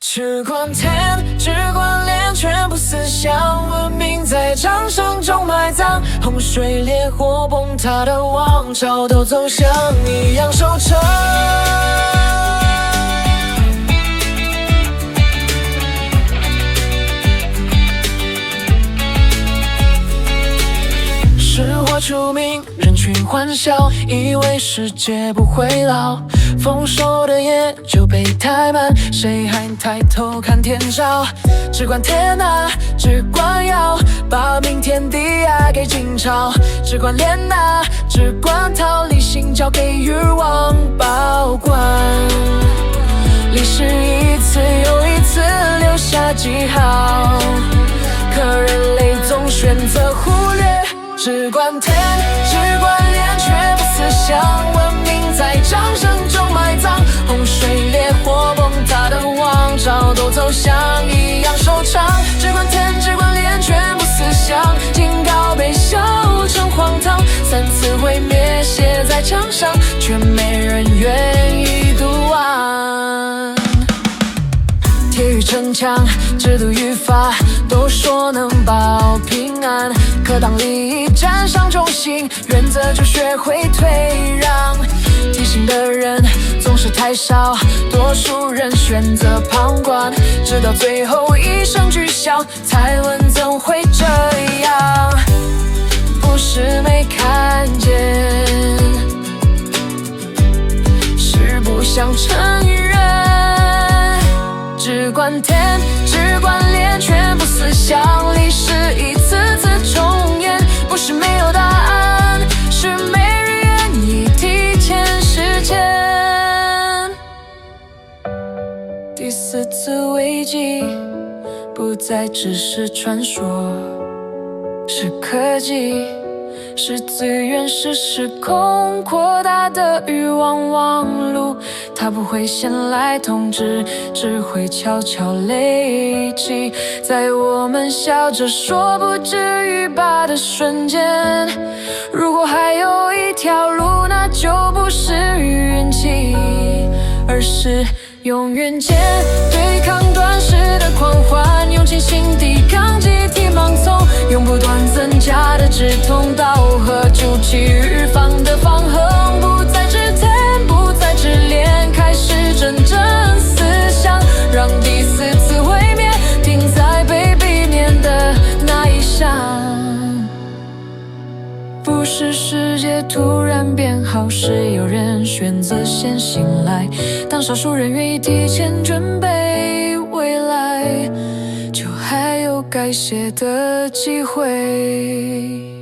只管天，只管脸，全部思想，文明在掌声中埋葬。洪水烈火崩塌的王朝，都走向一样收场。是火出名，人群欢笑，以为世界不会老。丰收的夜就被太慢，谁还抬头看天照？只管天啊，只管要把明天抵押给金朝。只管脸啊，只管逃离心交给欲望保管。历史一次又一次留下记号，可人类总选择忽略。只管天，只管脸，却不思想，文明在掌声中埋葬。洪水烈火崩塌的王朝，都走向一样收场。只管天，只管脸，全部思想，警告被笑成荒唐。三次毁灭写在墙上，却没人愿意读完。铁与城墙，制度与法，都说能保平安。可当利益占上中心，原则就学会退让。提醒的人总是太少，多数人选择旁观，直到最后一声巨响，才问怎会这样？不是没看见，是不想承认。只管天，只管脸，全部思想，历史一次次重演。不是没有答案，是没人愿意提前实践。第四次危机，不再只是传说，是科技，是资源，是时空扩大的欲望网路。它不会先来通知，只会悄悄累积。在我们笑着说不至于吧的瞬间，如果还有一条路，那就不是运气，而是永远间对抗短视的狂欢，用尽心抵抗集体盲从，用不断增加的止痛刀和救急预防的防横，不再只天，不再只脸，开始真正思想，让第四次毁灭停在被避免的那一项。不是世界突然变好，是有人选择先醒来。当少数人愿意提前准备未来，就还有改写的机会。